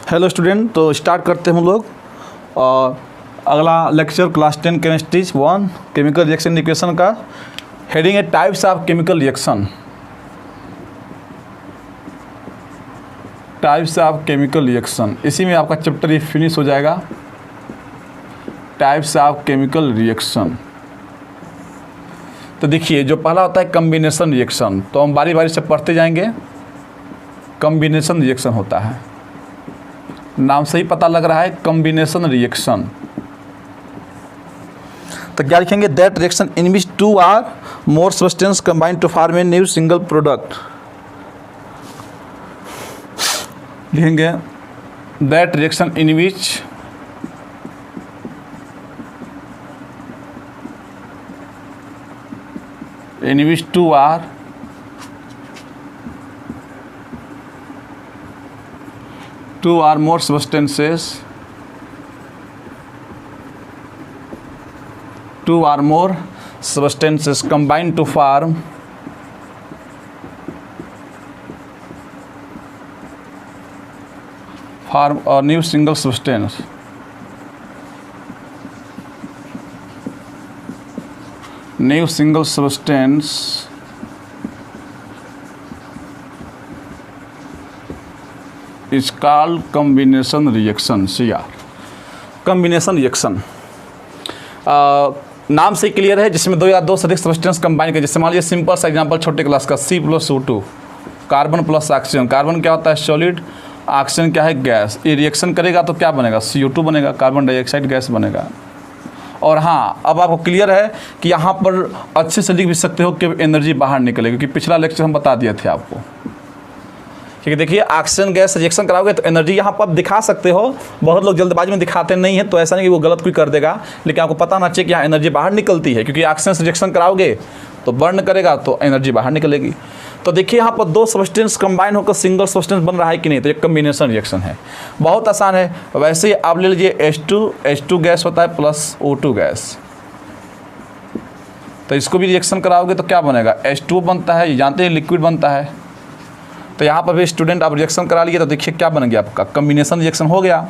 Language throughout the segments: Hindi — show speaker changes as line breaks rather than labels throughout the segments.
हेलो स्टूडेंट, तो स्टार्ट करते हैं हम लोग अगला lecture class 10 chemistry 1 chemical reaction equation का। हेडिंग है types of chemical reaction. Types of chemical reaction, इसी में आपका चैप्टर ये फिनिश हो जाएगा। Types of chemical reaction. तो देखिए, जो पहला होता है कॉम्बिनेशन रिएक्शन, तो हम बारी बारी से पढ़ते जाएंगे। कॉम्बिनेशन रिएक्शन होता है, नाम से ही पता लग रहा है कॉम्बिनेशन रिएक्शन। तो क्या लिखेंगे? That reaction in which two or more substance combined to form a new single product. लिखेंगे that reaction in which two or two or more substances combine to form a new single substance. New single substance is called combination reaction, CR। combination reaction नाम से क्लियर है, जिसमें दो या दो से अधिक सब्सटेंस कंबाइन कर। जैसे मान लीजिए सिंपल सा एग्जांपल छोटे क्लास का C+O2, carbon plus oxygen. Carbon क्या होता है? सॉलिड। ऑक्सीजन क्या है? गैस। ये रिएक्शन करेगा तो क्या बनेगा? CO2 बनेगा, कार्बन डाइऑक्साइड गैस बनेगा। और हाँ, अब आपको क्लियर है कि यहाँ पर अच्छे से लिख भी सकते हो कि एनर्जी बाहर निकलेगी, क्योंकि पिछला लेक्चर हम बता दिए थे आपको। ठीक है, देखिए ऑक्सीजन गैस रिएक्शन कराओगे तो एनर्जी यहाँ पर आप दिखा सकते हो। बहुत लोग जल्दबाजी में दिखाते नहीं है, तो ऐसा नहीं कि वो गलत कोई कर देगा, लेकिन आपको पता ना चाहिए कि यहाँ एनर्जी बाहर निकलती है, क्योंकि ऑक्सीजन से रिएक्शन कराओगे तो बर्न करेगा तो एनर्जी बाहर निकलेगी। तो देखिए यहाँ पर दो सब्सटेंस कंबाइन होकर सिंगल सब्सटेंस बन रहा है कि नहीं, तो ये कॉम्बिनेशन रिएक्शन है। बहुत आसान है। वैसे ही आप ले लीजिए H2 गैस होता है प्लस O2 गैस, तो इसको भी रिएक्शन कराओगे तो क्या बनेगा? H2 बनता है, जानते हैं लिक्विड बनता है। तो यहाँ पर भी स्टूडेंट आप रिएक्शन करा लिए तो देखिए क्या बन गया आपका? कॉम्बिनेशन रिएक्शन हो गया।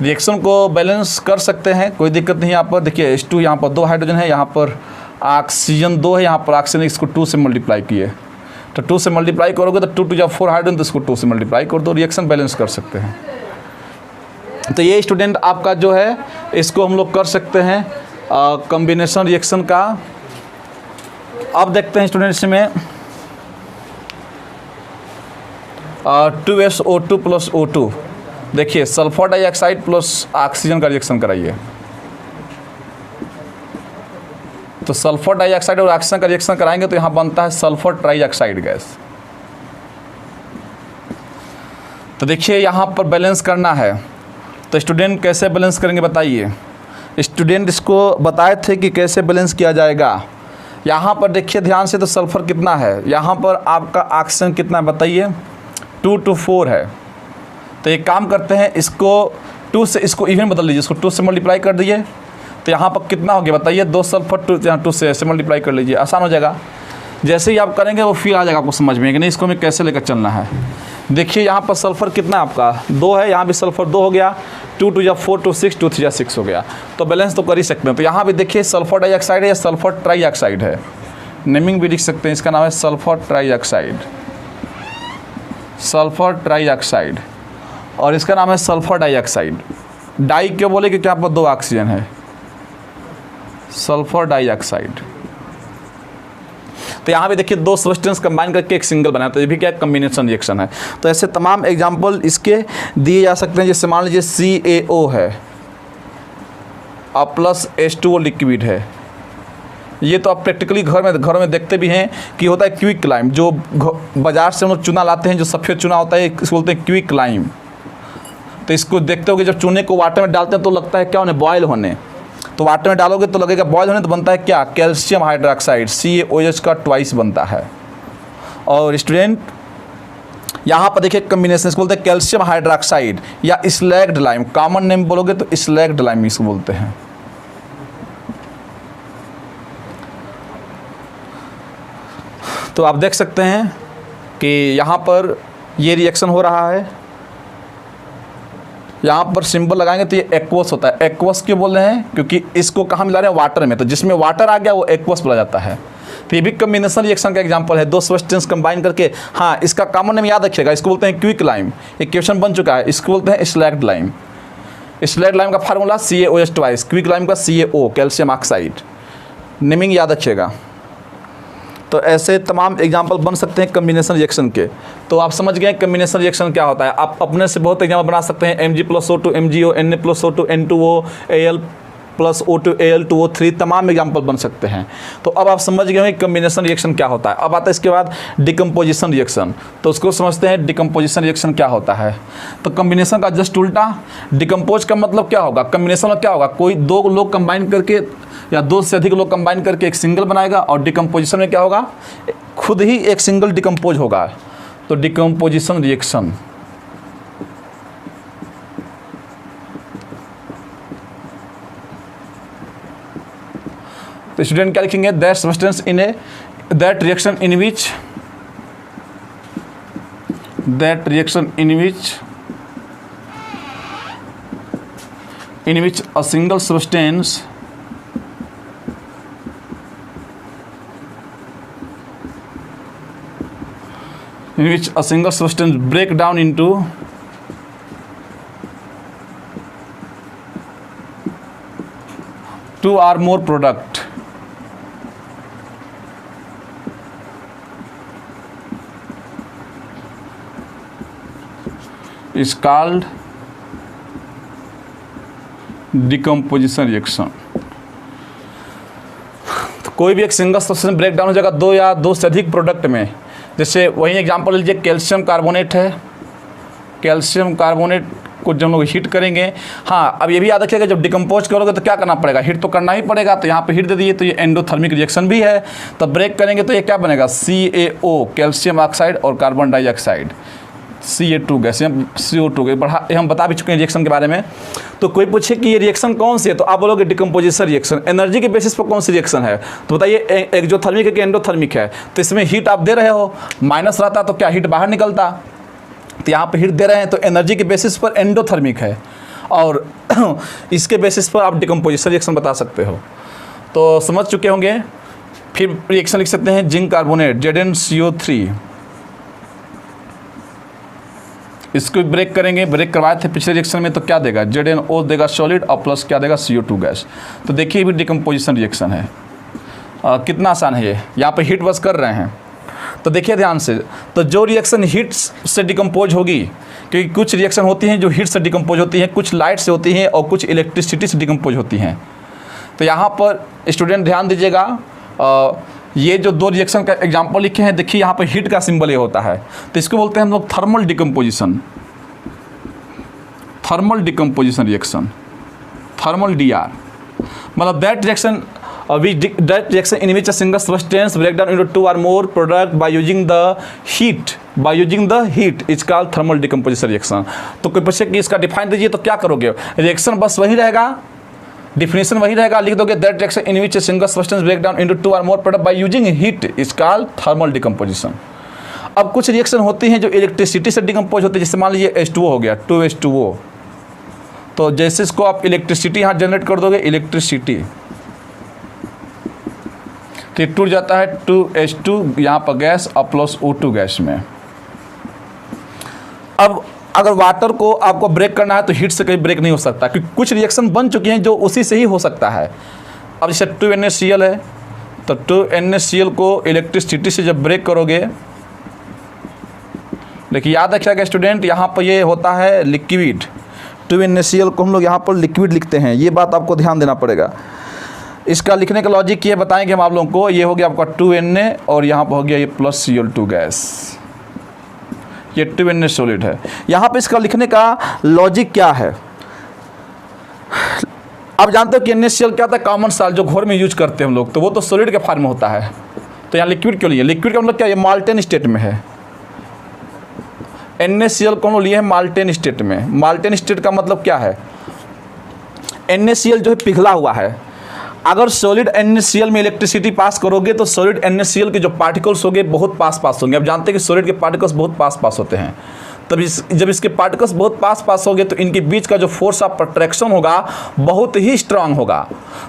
रिएक्शन को बैलेंस कर सकते हैं, कोई दिक्कत नहीं। यहाँ पर देखिए H2, यहाँ पर 2 हाइड्रोजन है, यहाँ पर ऑक्सीजन 2 है, यहाँ पर ऑक्सीजन इसको 2 से मल्टीप्लाई किए, तो 2 से मल्टीप्लाई करोगे तो 2 2 4 हाइड्रोजन, तो इसको 2 से मल्टीप्लाई कर दो, रिएक्शन बैलेंस कर सकते हैं। तो ये स्टूडेंट आपका जो है इसको हम लोग कर सकते हैं कॉम्बिनेशन रिएक्शन का। अब देखते हैं स्टूडेंट इसमें 2SO2 प्लस O2। देखिए सल्फर डाइऑक्साइड प्लस ऑक्सीजन का रिएक्शन कराइए, तो सल्फर डाइऑक्साइड और ऑक्सीजन का रिएक्शन कराएंगे तो यहाँ बनता है सल्फर ट्राइऑक्साइड गैस। तो देखिए यहाँ पर बैलेंस करना है, तो स्टूडेंट कैसे बैलेंस करेंगे बताइए? स्टूडेंट इसको बताए थे कि कैसे बैलेंस किया जाएगा। यहाँ पर देखिए ध्यान से, तो सल्फर कितना है, यहाँ पर आपका ऑक्सीजन कितना है बताइए? 2 to 4 है। तो एक काम करते हैं, इसको 2 से इसको इवन बदल लीजिए, इसको 2 से मल्टीप्लाई कर दीजिए, तो यहाँ पर कितना हो गया बताइए? 2 सल्फर 2, यहाँ 2 से ऐसे मल्टीप्लाई कर लीजिए, आसान हो जाएगा। जैसे ही आप करेंगे वो फिर आ जाएगा आपको समझ में कि नहीं इसको हमें कैसे लेकर चलना है। देखिए यहाँ पर सल्फर कितना आपका 2 है, यहाँ भी सल्फर 2 हो गया, 2 2 या 4 2 6 2 3 या 6 हो गया, तो बैलेंस तो कर ही सकते हैं। तो यहाँ भी देखिए सल्फर डाइऑक्साइड है या सल्फर ट्राइऑक्साइड है, नेमिंग भी लिख सकते हैं, इसका नाम है सल्फर ट्राइऑक्साइड, सल्फर ट्राइऑक्साइड, और इसका नाम है सल्फर डाइऑक्साइड। डाई क्यों बोले? क्योंकि यहाँ पर 2 ऑक्सीजन है, सल्फर डाइऑक्साइड। तो यहाँ पे देखिए 2 सब्सटेंस कंबाइन करके एक सिंगल बना, तो ये भी क्या कॉम्बिनेशन रिएक्शन है। तो ऐसे तमाम एग्जांपल इसके दिए जा सकते हैं। जैसे मान लीजिए CaO है और प्लस H2O लिक्विड है। ये तो आप प्रैक्टिकली घरों में देखते भी हैं कि होता है क्विक लाइम, जो बाजार से हम लोग चूना लाते हैं, जो सफ़ेद चूना होता है, इसको बोलते हैं क्विक लाइम। तो इसको देखते हो कि जब चूने को वाटर में डालते हैं तो लगता है क्या होने? बॉयल होने। तो वाटर में डालोगे तो लगेगा बॉयल होने, तो बनता है क्या? कैल्शियम हाइड्रोक्साइड, CaOH का ट्वाइस बनता है। और स्टूडेंट यहाँ पर देखिए कॉम्बिनेशन, इसको बोलते हैं कैल्शियम हाइड्रोक्साइड या स्लैग्ड लाइम। कॉमन नेम बोलोगे तो स्लैग्ड लाइम इसको बोलते हैं। तो आप देख सकते हैं कि यहाँ पर ये रिएक्शन हो रहा है यहाँ पर सिंबल लगाएंगे तो ये एक्वस होता है। एक्वस क्यों बोल रहे हैं? क्योंकि इसको कहाँ मिला रहे हैं? वाटर में। तो जिसमें वाटर आ गया वो एक्वस बोला जाता है। तो ये भी कम्बिनेशन रिएक्शन का एग्जांपल है, दो सब्सटेंस कंबाइन करके। हाँ, इसका कॉमन नेम याद रखिएगा, इसको बोलते हैं क्विक लाइम। एक क्वेश्चन बन चुका है, इसको बोलते हैं स्लैग्ड लाइम। स्लैग्ड लाइम का formula CaOH twice, quick lime का CaO कैल्शियम ऑक्साइड। नेमिंग याद रखिएगा। तो ऐसे तमाम एग्जाम्पल बन सकते हैं कम्बिनेशन रिएक्शन के। तो आप समझ गए कम्बिनेशन रिएक्शन क्या होता है। आप अपने से बहुत एग्जाम्पल बना सकते हैं, Mg+O2 MgO, Na+O2 N2O, Al+O2 Al2O3, तमाम एग्जाम्पल बन सकते हैं। तो अब आप समझ गए हैं कम्बिनेशन रिएक्शन क्या होता है। अब आता है इसके बाद डिकम्पोजिशन रिएक्शन। तो उसको समझते हैं डिकम्पोजिशन रिएक्शन क्या होता है। तो कम्बिनेशन का जस्ट उल्टा, डिकम्पोज का मतलब क्या होगा? कम्बिनेशन में क्या होगा? कोई दो लोग कंबाइन करके या दो से अधिक लोग कंबाइन करके एक सिंगल बनाएगा। और डिकम्पोजिशन में क्या होगा? खुद ही एक सिंगल डिकम्पोज होगा। तो डिकम्पोजिशन रिएक्शन। तो स्टूडेंट क्या लिखेंगे? That substance in A that reaction in which a single substance break down into two or more product is called decomposition reaction. तो कोई भी एक सिंगल सब्सटेंस ब्रेक डाउन हो जाएगा दो या दो से अधिक प्रोडक्ट में। जैसे वही एग्जांपल लीजिए, कैल्शियम कार्बोनेट है। कैल्शियम कार्बोनेट को जब हम लोग हीट करेंगे, हाँ अब ये भी याद रखिएगा, जब डिकम्पोज करोगे तो क्या करना पड़ेगा? हीट तो करना ही पड़ेगा। तो यहाँ पे हीट दे दीजिए, तो ये एंडोथर्मिक रिएक्शन भी है। तो ब्रेक करेंगे तो ये क्या बनेगा? CaO कैल्शियम ऑक्साइड और carbon dioxide, Ca2 gas, CO2 के हम बता भी चुके हैं रिएक्शन के बारे में। तो कोई पूछे कि ये रिएक्शन कौन सी है, तो आप बोलोगे डिकम्पोजिशन रिएक्शन। एनर्जी के बेसिस पर कौन सी रिएक्शन है? तो बताइए, एक्सोथर्मिक है कि एंडोथर्मिक है? तो इसमें हीट आप दे रहे हो, माइनस रहता तो क्या हीट बाहर निकलता? तो यहाँ पे हीट दे रहे हैं, तो एनर्जी के बेसिस पर एंडोथर्मिक है। और इसके बेसिस पर आप डिकम्पोजिशन रिएक्शन बता सकते हो। तो समझ चुके होंगे। फिर रिएक्शन लिख सकते हैं जिंक कार्बोनेट ZnCO3। इसको ब्रेक करेंगे, ब्रेक करवाए थे पिछले रिएक्शन में, तो क्या देगा? ZnO देगा सॉलिड और प्लस क्या देगा? CO2 gas. तो देखिए ये भी डिकम्पोजिशन रिएक्शन है। कितना आसान है ये। यहाँ पे हीट बस कर रहे हैं। तो देखिए ध्यान से, तो जो रिएक्शन हीट से डिकम्पोज होगी, क्योंकि कुछ रिएक्शन होती हैं जो हीट से डिकम्पोज होती हैं, कुछ लाइट से होती हैं और कुछ इलेक्ट्रिसिटी से डिकम्पोज होती हैं। तो यहाँ पर स्टूडेंट ध्यान दीजिएगा, ये जो दो रिएक्शन का एग्जांपल लिखे हैं, देखिए यहाँ पर हीट का सिंबल ये होता है। तो इसको बोलते हैं हम लोग thermal decomposition. Thermal decomposition reaction, thermal DR, मतलब that reaction in which a single substance break down into two or more product by using the heat is called thermal decomposition reaction। तो कोई पूछे कि इसका डिफाइन दीजिए, तो क्या करोगे? रिएक्शन बस वही रहेगा, डिफिनेशन वही रहेगा, लिख दोगे that reaction in which a single substance break down into two or more product by using heat is called thermal decomposition। अब कुछ रिएक्शन होती हैं जो इलेक्ट्रिसिटी से डिकम्पोज होती है। जैसे मान लीजिए H2O हो गया, 2H2O। तो जैसे इसको आप इलेक्ट्रिसिटी यहाँ जनरेट कर दोगे, इलेक्ट्रिसिटी, तो टूट जाता है 2H2 यहाँ पर गैस और प्लस O2 गैस में। अब अगर वाटर को आपको ब्रेक करना है तो हीट से कहीं ब्रेक नहीं हो सकता, क्योंकि कुछ रिएक्शन बन चुकी हैं जो उसी से ही हो सकता है। अब जैसे 2NaCl है, तो 2NaCl को इलेक्ट्रिसिटी से जब ब्रेक करोगे, देखिए याद रखिएगा स्टूडेंट, यहाँ पर ये होता है लिक्विड। 2NaCl को हम लोग यहाँ पर लिक्विड लिखते हैं, ये बात आपको ध्यान देना पड़ेगा। इसका लिखने का लॉजिक ये बताएंगे हम आप लोगों को। ये हो गया आपका 2Na और यहाँ पर हो गया ये प्लस Cl2 गैस, ये 2Na सॉलिड है। यहाँ पे इसका लिखने का लॉजिक क्या है? आप जानते हो कि NaCl क्या था? कॉमन साल्ट जो घोर में यूज करते हैं हम लोग, तो वो तो सॉलिड के फॉर्म में होता है। तो यहाँ लिक्विड क्यों लिए? लिक्विड का मतलब क्या? ये माल्टेन स्टेट में है। NaCl को हम लिए है माल्टेन स्टेट में। माल्टेन स्टेट का मतलब क्या है? NaCl जो है पिघला हुआ है। अगर सॉलिड NaCl में इलेक्ट्रिसिटी पास करोगे तो सॉलिड NaCl के जो पार्टिकल्स होंगे बहुत पास होंगे। अब जानते हैं कि सॉलिड के पार्टिकल्स बहुत पास होते हैं। तब जब इसके पार्टिकल्स बहुत पास पास होंगे तो इनके बीच का जो फोर्स ऑफ अट्रैक्शन होगा बहुत ही स्ट्रांग होगा,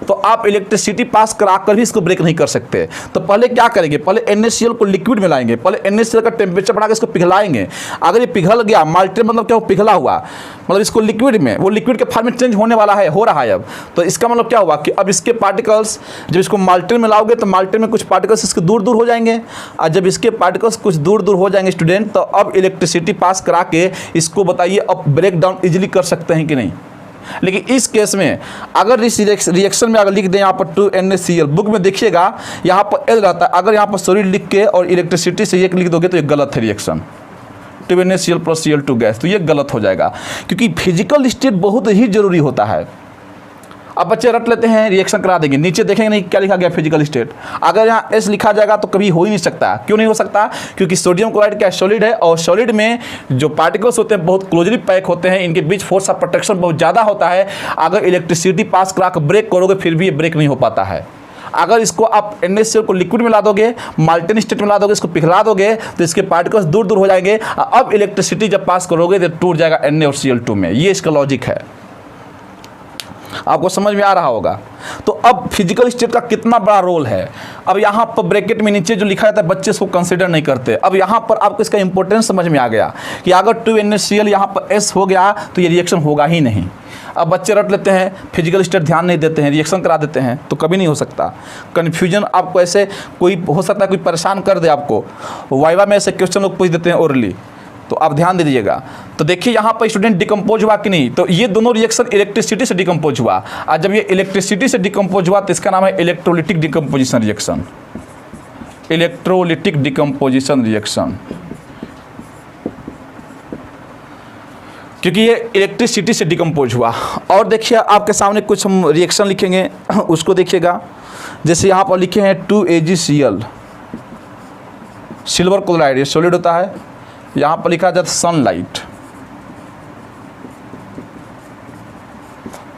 तो आप इलेक्ट्रिसिटी पास कराकर भी इसको ब्रेक नहीं कर सकते। तो पहले क्या करेंगे, पहले NaCl को लिक्विड में लाएंगे, पहले NaCl का टेम्परेचर बढ़ाकर इसको पिघलाएंगे। अगर ये पिघल गया, माल्टेन मतलब क्या, वो पिघला हुआ, मतलब इसको लिक्विड में, वो लिक्विड के फॉर्म में चेंज होने वाला है, हो रहा है अब। तो इसका मतलब क्या हुआ कि अब इसके पार्टिकल्स जब इसको माल्टेन में लाओगे तो माल्टेन में कुछ पार्टिकल्स इसके दूर दूर हो जाएंगे, और जब इसके पार्टिकल्स कुछ दूर दूर हो जाएंगे स्टूडेंट, तो अब इलेक्ट्रिसिटी पास करा के इसको बताइए अब ब्रेक डाउन इजीली कर सकते हैं कि नहीं। लेकिन इस केस में अगर इस रिएक्शन में अगर लिख दें यहाँ पर 2NaCl, बुक में देखिएगा यहाँ पर L रहता है, अगर यहाँ पर सॉलिड लिख के और इलेक्ट्रिसिटी से एक लिख दोगे तो ये गलत है रिएक्शन, 2NaCl + Cl2 गैस, तो ये गलत हो जाएगा, क्योंकि फिजिकल स्टेट बहुत ही जरूरी होता है। अब बच्चे रट लेते हैं, रिएक्शन करा देंगे, नीचे देखेंगे नहीं क्या लिखा गया फिजिकल स्टेट। अगर यहाँ S लिखा जाएगा तो कभी हो ही नहीं सकता। क्यों नहीं हो सकता, क्योंकि सोडियम क्लोराइड क्या सॉलिड है, और सॉलिड में जो पार्टिकल्स होते हैं बहुत क्लोजली पैक होते हैं, इनके बीच फोर्स ऑफ प्रोटेक्शन बहुत ज़्यादा होता है। अगर इलेक्ट्रिसिटी पास करा कर ब्रेक करोगे फिर भी ये ब्रेक नहीं हो पाता है। अगर इसको आप NaCl को लिक्विड में ला दोगे, माल्टेन स्टेट में ला दोगे, इसको पिघला दोगे तो इसके पार्टिकल्स दूर दूर हो जाएंगे। अब इलेक्ट्रिसिटी जब पास करोगे तो टूट जाएगा Na और Cl2 में। ये इसका लॉजिक है, आपको समझ में आ रहा होगा। तो अब फिजिकल स्टेट का कितना बड़ा रोल है। अब यहाँ पर ब्रैकेट में नीचे जो लिखा जाता है बच्चे इसको कंसीडर नहीं करते। अब यहाँ पर आपको इसका इंपॉर्टेंस समझ में आ गया कि अगर 2NaCl यहाँ पर S हो गया तो ये रिएक्शन होगा ही नहीं। अब बच्चे रट लेते हैं, फिजिकल स्टेट ध्यान नहीं देते हैं, रिएक्शन करा देते हैं, तो कभी नहीं हो सकता। कन्फ्यूजन आपको ऐसे कोई हो सकता है, कोई परेशान कर दे आपको, वाइवा में ऐसे क्वेश्चन लोग पूछ देते हैं ओरली, तो आप ध्यान दे दीजिएगा। तो देखिए यहाँ पर स्टूडेंट डिकम्पोज हुआ कि नहीं, तो ये दोनों रिएक्शन इलेक्ट्रिसिटी से डिकम्पोज हुआ, और जब ये इलेक्ट्रिसिटी से डिकम्पोज हुआ तो इसका नाम है electrolytic decomposition reaction. Electrolytic decomposition reaction, क्योंकि ये इलेक्ट्रिसिटी से डिकम्पोज हुआ। और देखिए आपके सामने कुछ हम रिएक्शन लिखेंगे, उसको देखिएगा। जैसे यहाँ पर लिखे हैं 2AgCl, सिल्वर क्लोराइड, ये सॉलिड होता है। यहाँ पर लिखा जाता है सनलाइट,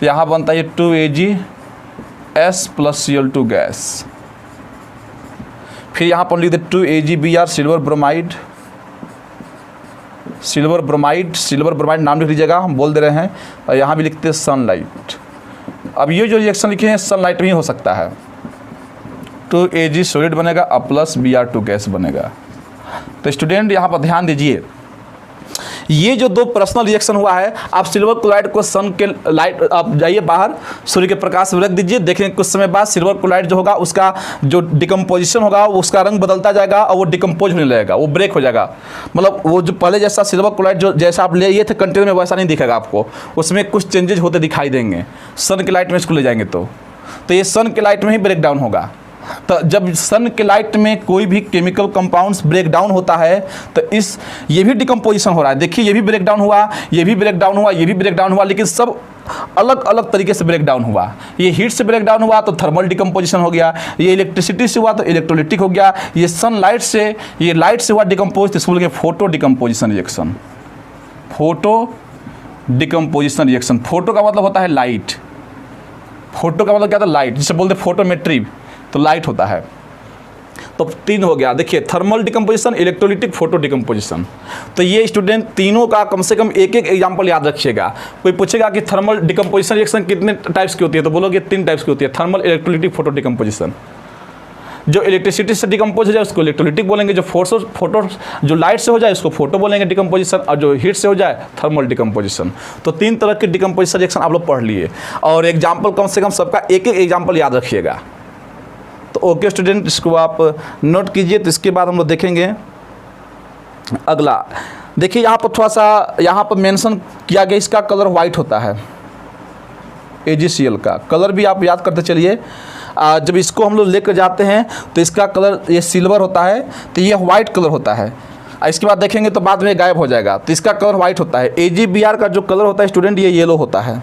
तो यहाँ बनता है 2AgS + Cl2 गैस। फिर यहाँ पर लिख दे 2AgBr, silver bromide, silver bromide नाम लिख लीजिएगा, हम बोल दे रहे हैं। और यहाँ भी लिखते हैं सनलाइट। अब ये जो रिएक्शन लिखे हैं सनलाइट में ही हो सकता है, 2Ag सॉलिड बनेगा और प्लस Br2 गैस बनेगा। तो स्टूडेंट यहाँ पर ध्यान दीजिए, ये जो दो पर्सनल रिएक्शन हुआ है, आप सिल्वर क्लोराइड को सन के लाइट, आप जाइए बाहर सूर्य के प्रकाश में रख दीजिए, देखेंगे कुछ समय बाद सिल्वर क्लोराइड जो होगा उसका जो डिकम्पोजिशन होगा उसका रंग बदलता जाएगा और वो डिकम्पोज होने लगेगा, वो ब्रेक हो जाएगा। मतलब वो जो पहले जैसा सिल्वर क्लोराइड जो जैसा आप ले थे कंटेनर में वैसा नहीं दिखेगा आपको, उसमें कुछ चेंजेज होते दिखाई देंगे सन के लाइट में इसको ले जाएंगे तो ये सन के लाइट में ही ब्रेक डाउन होगा। तो जब सन के लाइट में कोई भी केमिकल कंपाउंड्स ब्रेक डाउन होता है तो ये भी डिकम्पोजिशन हो रहा है। देखिए ये भी ब्रेक डाउन हुआ, ये भी ब्रेक डाउन हुआ, ये भी ब्रेक डाउन हुआ, लेकिन सब अलग अलग तरीके से ब्रेक डाउन हुआ। ये हीट से ब्रेक डाउन हुआ तो थर्मल डिकम्पोजिशन हो गया, ये इलेक्ट्रिसिटी से हुआ तो इलेक्ट्रोलिटिक हो गया, ये सनलाइट से, ये लाइट से हुआ डिकम्पोज तो इसको बोलेंगे photo decomposition reaction. Photo decomposition reaction, photo का मतलब होता है लाइट, फोटो का मतलब क्या था, लाइट, जिसे बोलते फोटोमेट्री, तो लाइट होता है। तो तीन हो गया, देखिए thermal decomposition, electrolytic, photo decomposition. तो ये स्टूडेंट तीनों का कम से कम एक एक एग्जांपल याद रखिएगा। कोई पूछेगा कि थर्मल डिकम्पोजिशन रिएक्शन कितने टाइप्स की होती है, तो बोलोगे 3 टाइप्स की होती है, थर्मल, इलेक्ट्रोलिटिक, फोटो डिकम्पोजिशन। जो इलेक्ट्रिसिटी से डिकम्पोज हो जाए उसको इलेक्ट्रोलिटिक बोलेंगे, जो फोटो जो लाइट से हो जाए उसको फोटो बोलेंगे डिकम्पोजिशन, और जो हीट से हो जाए थर्मल डिकम्पोजिशन। तो 3 तरह के डिकम्पोजिशन रिएक्शन आप लोग पढ़ लिए, और एग्जाम्पल कम से कम सबका एक एक एग्जाम्पल याद रखिएगा। तो ओके स्टूडेंट, इसको आप नोट कीजिए। तो इसके बाद हम लोग देखेंगे अगला। देखिए यहाँ पर थोड़ा सा यहाँ पर मेंशन किया गया, इसका कलर वाइट होता है, AgCl का कलर भी आप याद करते चलिए। जब इसको हम लोग लेकर जाते हैं तो इसका कलर ये सिल्वर होता है, तो ये वाइट कलर होता है। इसके बाद देखेंगे तो बाद में गायब हो जाएगा, तो इसका कलर वाइट होता है। AgBr का जो कलर होता है स्टूडेंट ये येलो होता है।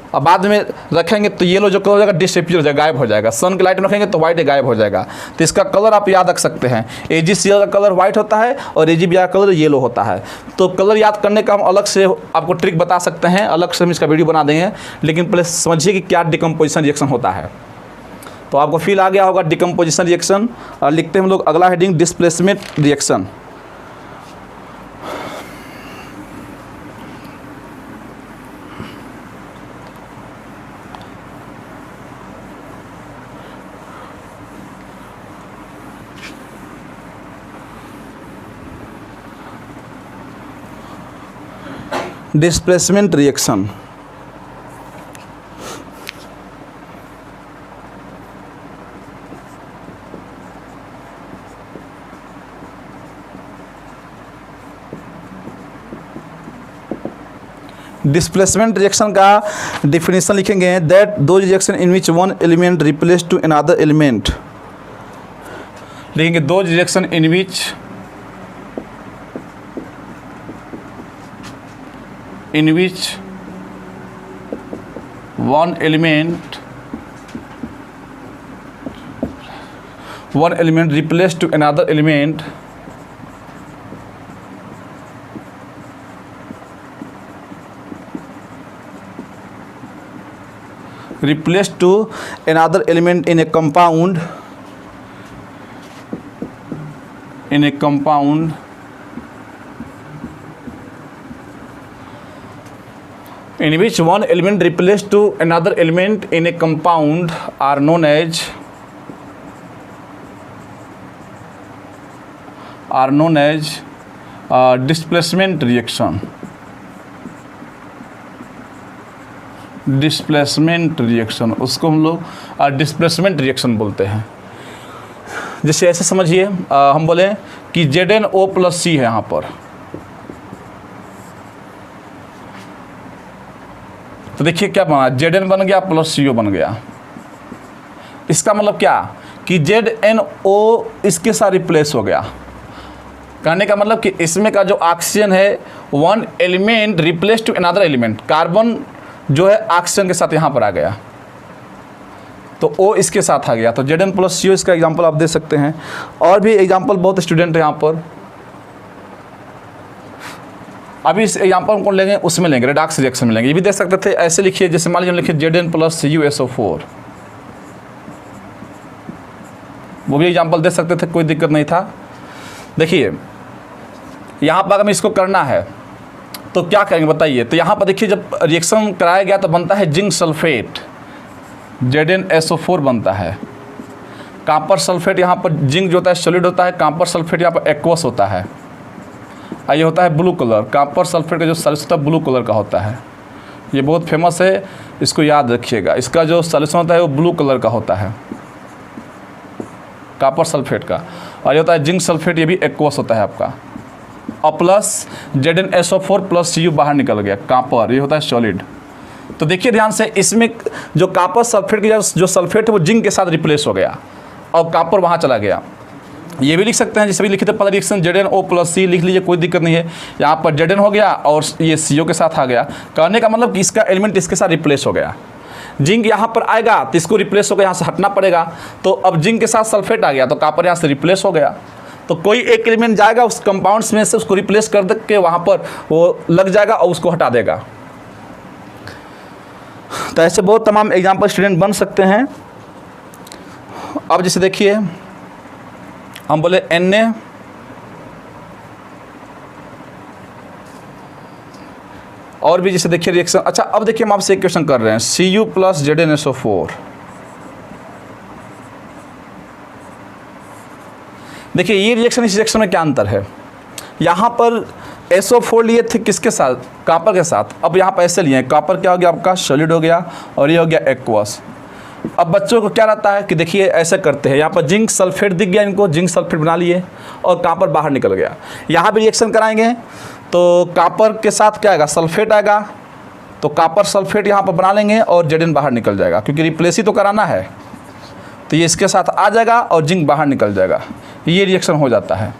अब बाद में रखेंगे तो येलो जो कलर हो जाएगा डिसअपीयर हो जाएगा, गायब हो जाएगा। सन के लाइट में रखेंगे तो वाइट गायब हो जाएगा। तो इसका कलर आप याद रख सकते हैं, AgCl का कलर वाइट होता है और AgBr का कलर येलो होता है। तो कलर याद करने का हम अलग से आपको ट्रिक बता सकते हैं, अलग से हम इसका वीडियो बना देंगे, लेकिन पहले समझिए कि क्या डिकम्पोजिशन रिएक्शन होता है। तो आपको फील आ गया होगा डिकम्पोजिशन रिएक्शन। और लिखते हैं हम लोग अगला heading displacement reaction. Displacement reaction displacement reaction का डिफिनेशन लिखेंगे दैट दो reaction in which one element replace to another element. लिखेंगे दो reaction in which one element replaced to another element in a compound in which one element replaced to another element in a compound are known as displacement reaction। उसको हम लोग डिस्प्लेसमेंट रिएक्शन बोलते हैं। जैसे ऐसे समझिए, हम बोले कि ZnO+C है यहाँ पर, तो देखिए क्या बना, Zn बन गया प्लस CO बन गया। इसका मतलब क्या कि ZnO इसके साथ रिप्लेस हो गया। कहने का मतलब कि इसमें का जो ऑक्सीजन है one element replace to another element, carbon जो है ऑक्सीजन के साथ यहाँ पर आ गया, तो O इसके साथ आ गया, तो Zn+CO इसका एग्जांपल आप दे सकते हैं। और भी एग्जांपल बहुत स्टूडेंट है यहाँ पर। अभी इस एग्जांपल हम कौन लेंगे, उसमें लेंगे रेडॉक्स रिएक्शन में लेंगे। ये भी दे सकते थे, ऐसे लिखिए, जैसे मान लीजिए लिखिए Zn+CuSO4, वो भी एग्जांपल दे सकते थे, कोई दिक्कत नहीं था। देखिए यहाँ पर हमें इसको करना है तो क्या करेंगे बताइए। तो यहाँ पर देखिए जब रिएक्शन कराया गया तो बनता है जिंक सल्फेट, ZnSO4 बनता है। कॉपर सल्फेट, यहाँ पर जिंक जो होता है सॉलिड होता है, कॉपर सल्फेट यहाँ पर एक्वस होता है, और ये होता है ब्लू कलर। कॉपर सल्फेट का जो सॉल्यूशन होता है ब्लू कलर का होता है, ये बहुत फेमस है, इसको याद रखिएगा। इसका जो सॉल्यूशन होता है वो ब्लू कलर का होता है कॉपर सल्फेट का, और ये होता है जिंक सल्फेट, ये भी एक्वस होता है आपका। और प्लस ZnSO4+Cu बाहर निकल गया, कॉपर ये होता है सॉलिड। तो देखिए ध्यान से, इसमें जो कॉपर सल्फेट की जो सल्फेट है वो जिंक के साथ रिप्लेस हो गया और कॉपर वहाँ चला गया। ये भी लिख सकते हैं, जैसे भी लिखे थे पहला रिएक्शन ZnO+C लिख लीजिए, कोई दिक्कत नहीं है। यहाँ पर Zn हो गया और ये CO के साथ आ गया। कहने का मतलब कि इसका एलिमेंट इसके साथ रिप्लेस हो गया। जिंक यहाँ पर आएगा तो इसको रिप्लेस होकर यहाँ से हटना पड़ेगा, तो अब जिंक के साथ सल्फेट आ गया तो कॉपर यहाँ से रिप्लेस हो गया। तो कोई एक एलिमेंट जाएगा उस कंपाउंड्स में से, उसको रिप्लेस कर के वहाँ पर वो लग जाएगा और उसको हटा देगा। तो ऐसे बहुत तमाम एग्जाम्पल स्टूडेंट बन सकते हैं। अब जैसे देखिए हम बोले Na और भी जैसे देखिए रिएक्शन। अच्छा अब देखिए हम आपसे एक क्वेश्चन कर रहे हैं, Cu + ZnSO4। देखिए ये रिएक्शन इस रिएक्शन में क्या अंतर है। यहाँ पर SO4 लिए थे किसके साथ, कॉपर के साथ। अब यहाँ पर ऐसे लिए, कॉपर क्या हो गया आपका सॉलिड हो गया और ये हो गया एक्वस। अब बच्चों को क्या रहता है कि देखिए ऐसे करते हैं, यहाँ पर जिंक सल्फेट दिख गया, इनको जिंक सल्फेट बना लिए और कॉपर बाहर निकल गया। यहाँ भी रिएक्शन कराएंगे तो कॉपर के साथ क्या आएगा, सल्फेट आएगा, तो कॉपर सल्फेट यहाँ पर बना लेंगे और Zn बाहर निकल जाएगा, क्योंकि रिप्लेस ही तो कराना है। तो ये इसके साथ आ जाएगा और जिंक बाहर निकल जाएगा, ये रिएक्शन हो जाता है।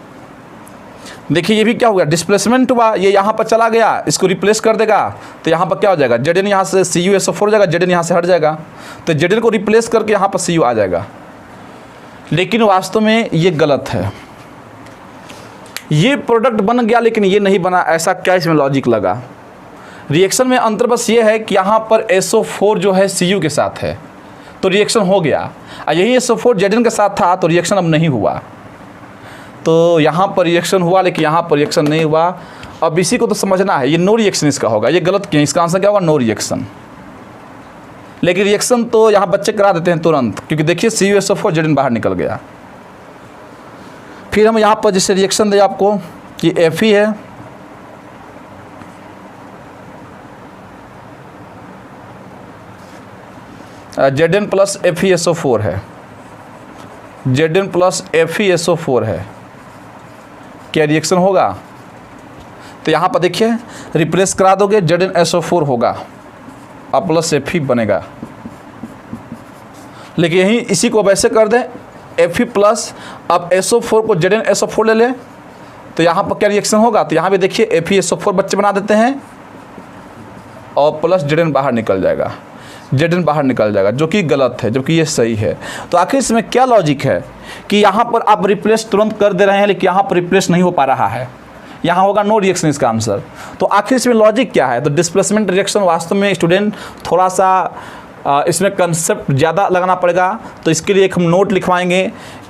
देखिए ये भी क्या हो गया, डिस्प्लेसमेंट हुआ, ये यहाँ पर चला गया, इसको रिप्लेस कर देगा, तो यहाँ पर क्या हो जाएगा, Zn यहाँ से CuSO4 हो जाएगा, Zn यहाँ से हट जाएगा, तो Zn को रिप्लेस करके यहाँ पर Cu आ जाएगा। लेकिन वास्तव में ये गलत है। ये प्रोडक्ट बन गया लेकिन ये नहीं बना, ऐसा क्या इसमें लॉजिक लगा। रिएक्शन में अंतर बस ये है कि यहाँ पर SO4 जो है Cu के साथ है, तो तो रिएक्शन हो गया। और यही SO4 Zn के साथ था तो रिएक्शन अब नहीं हुआ। तो यहाँ पर रिएक्शन हुआ लेकिन यहाँ पर रिएक्शन नहीं हुआ। अब इसी को तो समझना है, ये नो रिएक्शन इसका होगा, ये गलत क्यों, इसका आंसर क्या होगा, नो रिएक्शन। लेकिन रिएक्शन तो यहाँ बच्चे करा देते हैं तुरंत, क्योंकि देखिए CuSO4 Zn बाहर निकल गया। फिर हम यहाँ पर जैसे रिएक्शन दें आपको कि Fe है, Zn प्लस FeSO4 है, Zn प्लस FeSO4 है, क्या रिएक्शन होगा? तो यहाँ पर देखिए रिप्लेस करा दोगे ZnSO4 होगा और प्लस Fe बनेगा। लेकिन यही इसी को वैसे कर दें Fe प्लस, अब SO4 को ZnSO4 ले लें तो यहाँ पर क्या रिएक्शन होगा? तो यहाँ भी देखिए FeSO4 बच्चे बना देते हैं और प्लस Zn बाहर निकल जाएगा, Zn बाहर निकल जाएगा, जो कि गलत है, जबकि ये सही है। तो आखिर इसमें क्या लॉजिक है कि यहाँ पर आप रिप्लेस तुरंत कर दे रहे हैं लेकिन यहाँ पर रिप्लेस नहीं हो पा रहा है, यहाँ होगा नो रिएक्शन इसका आंसर। तो आखिर इसमें लॉजिक क्या है? तो डिस्प्लेसमेंट रिएक्शन वास्तव में स्टूडेंट थोड़ा सा इसमें कंसेप्ट ज़्यादा लगाना पड़ेगा। तो इसके लिए एक हम नोट लिखवाएंगे,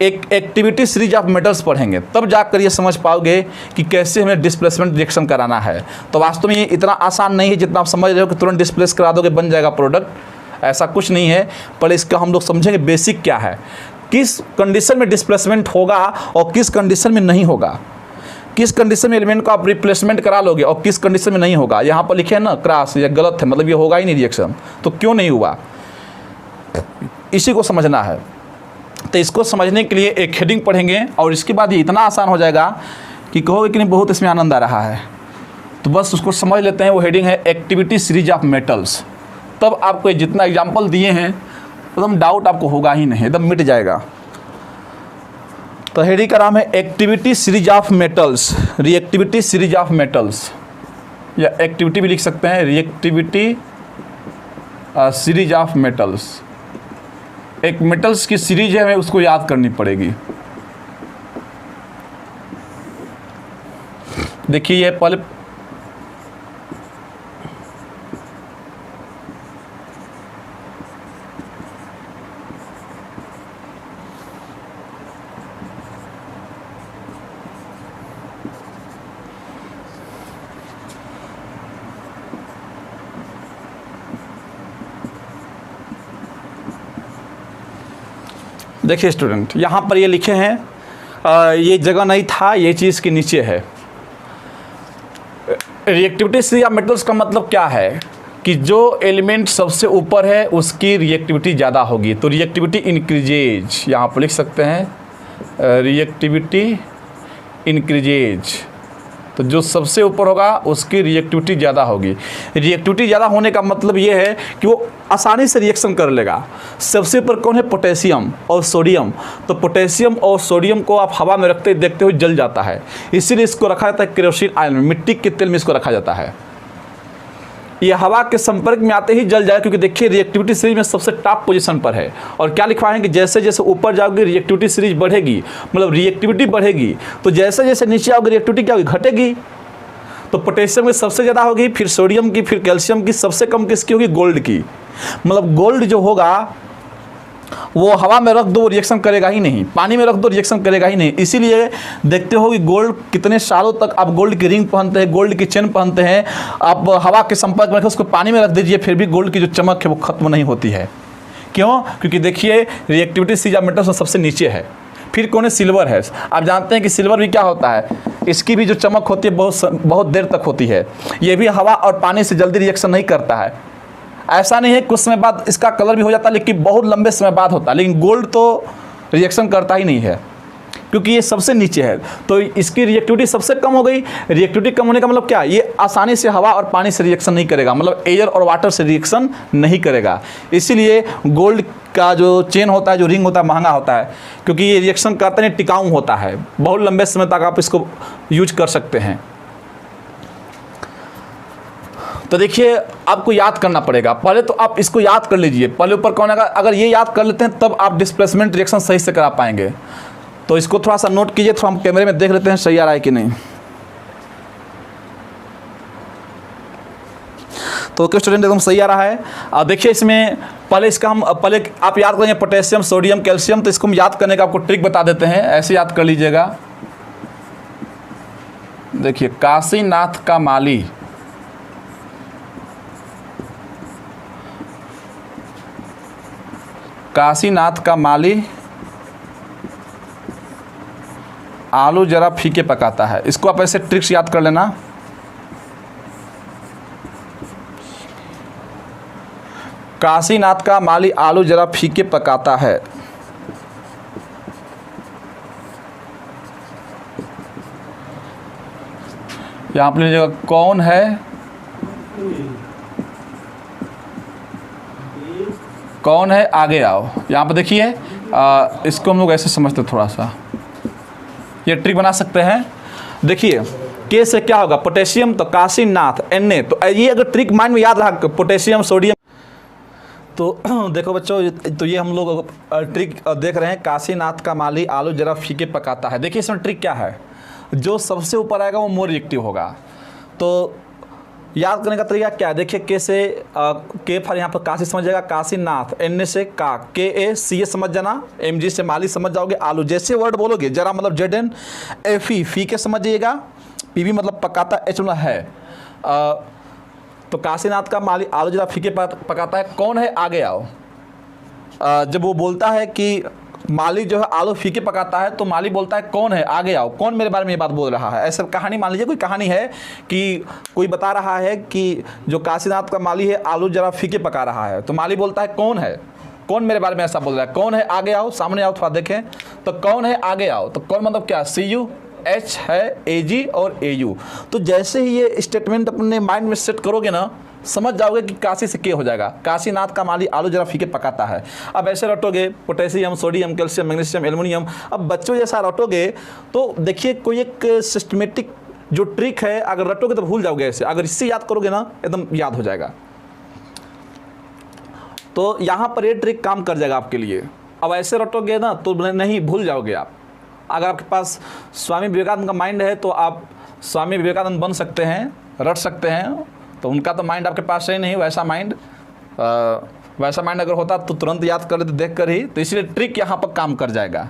एक एक्टिविटी सीरीज ऑफ मेटल्स पढ़ेंगे, तब जाकर ये समझ पाओगे कि कैसे हमें डिस्प्लेसमेंट रिएक्शन कराना है। तो वास्तव में ये इतना आसान नहीं है जितना आप समझ रहे हो कि तुरंत डिस्प्लेस करा दोगे बन जाएगा प्रोडक्ट, ऐसा कुछ नहीं है। पर इसका हम लोग समझेंगे बेसिक क्या है, किस कंडीशन में डिस्प्लेसमेंट होगा और किस कंडीशन में नहीं होगा, किस कंडीशन में एलिमेंट को आप रिप्लेसमेंट करा लोगे और किस कंडीशन में नहीं होगा। यहाँ पर लिखे हैं ना क्रॉस, ये गलत है, मतलब ये होगा ही नहीं रिएक्शन, तो क्यों नहीं हुआ इसी को समझना है। तो इसको समझने के लिए एक हेडिंग पढ़ेंगे और इसके बाद ये इतना आसान हो जाएगा कि कहोगे कि नहीं बहुत इसमें आनंद आ रहा है। तो बस उसको समझ लेते हैं, वो हेडिंग है एक्टिविटी सीरीज ऑफ मेटल्स। तब आपको जितना एग्जाम्पल दिए हैं एकदम डाउट आपको होगा ही नहीं, एकदम मिट जाएगा। तो हेडिंग का नाम है activity series of metals, reactivity series of metals, या एक्टिविटी भी लिख सकते हैं, रिएक्टिविटी सीरीज ऑफ मेटल्स। एक मेटल्स की सीरीज है, हमें उसको याद करनी पड़ेगी। देखिए ये पहले देखिए स्टूडेंट, यहाँ पर ये लिखे हैं, ये जगह नहीं था, ये चीज़ के नीचे है। रिएक्टिविटी सीरीज ऑफ मेटल्स का मतलब क्या है कि जो एलिमेंट सबसे ऊपर है उसकी रिएक्टिविटी ज़्यादा होगी, तो रिएक्टिविटी इंक्रीजेज, यहाँ पर लिख सकते हैं रिएक्टिविटी इंक्रीजेज। तो जो सबसे ऊपर होगा उसकी रिएक्टिविटी ज़्यादा होगी। रिएक्टिविटी ज़्यादा होने का मतलब ये है कि वो आसानी से रिएक्शन कर लेगा। सबसे ऊपर कौन है? पोटेशियम और सोडियम। तो पोटेशियम और सोडियम को आप हवा में रखते देखते हुए जल जाता है, इसीलिए इसको रखा जाता है केरोसिन ऑयल में, मिट्टी के तेल में इसको रखा जाता है। ये हवा के संपर्क में आते ही जल जाए, क्योंकि देखिए रिएक्टिविटी सीरीज में सबसे टॉप पोजीशन पर है। और क्या लिखवाएंगे, जैसे जैसे ऊपर जाओगे रिएक्टिविटी सीरीज बढ़ेगी, मतलब रिएक्टिविटी बढ़ेगी, तो जैसे जैसे नीचे आओगे रिएक्टिविटी क्या होगी? घटेगी। तो पोटेशियम की सबसे ज़्यादा होगी, फिर सोडियम की, फिर कैल्शियम की, सबसे कम किसकी होगी? गोल्ड की। मतलब गोल्ड जो होगा वो हवा में रख दो रिएक्शन करेगा ही नहीं, पानी में रख दो रिएक्शन करेगा ही नहीं। इसीलिए देखते हो कि गोल्ड कितने सालों तक आप गोल्ड की रिंग पहनते हैं, गोल्ड की चेन पहनते हैं, आप हवा के संपर्क में रखें, उसको पानी में रख दीजिए, फिर भी गोल्ड की जो चमक है वो खत्म नहीं होती है। क्यों? क्योंकि देखिए रिएक्टिविटी सीरीज ऑफ मेटल्स सबसे नीचे है। फिर कौन है? सिल्वर है। आप जानते हैं कि सिल्वर भी क्या होता है, इसकी भी जो चमक होती है बहुत देर तक होती है। ये भी हवा और पानी से जल्दी रिएक्शन नहीं करता है। ऐसा नहीं है कुछ समय बाद इसका कलर भी हो जाता है, लेकिन बहुत लंबे समय बाद होता है। लेकिन गोल्ड तो रिएक्शन करता ही नहीं है, क्योंकि ये सबसे नीचे है। तो इसकी रिएक्टिविटी सबसे कम हो गई। रिएक्टिविटी कम होने का मतलब क्या? ये आसानी से हवा और पानी से रिएक्शन नहीं करेगा, मतलब एयर और वाटर से रिएक्शन नहीं करेगा। इसीलिए गोल्ड का जो चेन होता है, जो रिंग होता है, महंगा होता है, क्योंकि ये रिएक्शन करते नहीं, टिकाऊ होता है, बहुत लंबे समय तक आप इसको यूज कर सकते हैं। तो देखिए आपको याद करना पड़ेगा, पहले तो आप इसको याद कर लीजिए, पहले ऊपर कौन आएगा। अगर ये याद कर लेते हैं तब आप डिस्प्लेसमेंट रिएक्शन सही से करा पाएंगे। तो इसको थोड़ा सा नोट कीजिए, थोड़ा हम कैमरे में देख लेते हैं सही आ रहा है कि नहीं। तो ओके स्टूडेंट, एकदम सही आ रहा है। और देखिए इसमें पहले आप याद करेंगे पोटेशियम, सोडियम, कैल्शियम, तो इसको हम याद करने का आपको ट्रिक बता देते हैं, ऐसे याद कर लीजिएगा। देखिए काशीनाथ का माली, काशीनाथ का माली आलू जरा फीके पकाता है। इसको आप ऐसे ट्रिक्स याद कर लेना। काशीनाथ का माली आलू जरा फीके पकाता है। यहां पर लीजिएगा कौन है, कौन है आगे आओ। यहां पर देखिए इसको हम लोग ऐसे समझते थोड़ा सा, ये ट्रिक बना सकते हैं। देखिए के से क्या होगा, पोटेशियम, तो काशीनाथ Na, तो ये अगर ट्रिक माइंड में याद रहा पोटेशियम सोडियम, तो देखो बच्चों, तो ये हम लोग ट्रिक देख रहे हैं, काशीनाथ का माली आलू जरा फीके पकाता है। देखिए इसमें ट्रिक क्या है, जो सबसे ऊपर आएगा वो मोर रिएक्टिव होगा। तो याद करने का तरीका क्या है, देखिए के से के फर यहाँ पर काशी समझिएगा, काशीनाथ, Na से का, KACA समझ जाना, MG से माली समझ जाओगे, आलू जैसे वर्ड बोलोगे, जरा मतलब ZNFE फीके समझिएगा, PB मतलब पकाता, H मतलब है। तो काशीनाथ का माली आलू जरा फीके पकाता है, कौन है आगे आओ। जब वो बोलता है कि माली जो है आलू फीके पकाता है, तो माली बोलता है कौन है आगे आओ, कौन मेरे बारे में ये बात बोल रहा है। ऐसा कहानी मान लीजिए, कोई कहानी है कि कोई बता रहा है कि जो काशीनाथ का माली है आलू जरा फीके पका रहा है, तो माली बोलता है कौन है, कौन मेरे बारे में ऐसा बोल रहा है, कौन है आगे आओ, सामने आओ थोड़ा देखें। तो कौन है आगे आओ, तो कौन मतलब क्या, CU, H है, AG और AU। तो जैसे ही ये स्टेटमेंट अपने माइंड में सेट करोगे ना, समझ जाओगे कि काशी से के हो जाएगा, काशीनाथ का माली आलू जरा फीके पकाता है। अब ऐसे रटोगे potassium, sodium, calcium, magnesium, aluminium, अब बच्चों जैसा रटोगे तो देखिए कोई एक सिस्टमेटिक जो ट्रिक है, अगर रटोगे तो भूल जाओगे ऐसे, अगर इससे याद करोगे ना एकदम याद हो जाएगा। तो यहाँ पर ये ट्रिक काम कर जाएगा आपके लिए। अब ऐसे रटोगे ना तो नहीं, भूल जाओगे आप। अगर आपके पास स्वामी विवेकानंद का माइंड है तो आप स्वामी विवेकानंद बन सकते हैं, रट सकते हैं। तो उनका तो माइंड आपके पास है नहीं, वैसा माइंड अगर होता तो तुरंत याद कर लेते देख कर ही। तो इसलिए ट्रिक यहाँ पर काम कर जाएगा,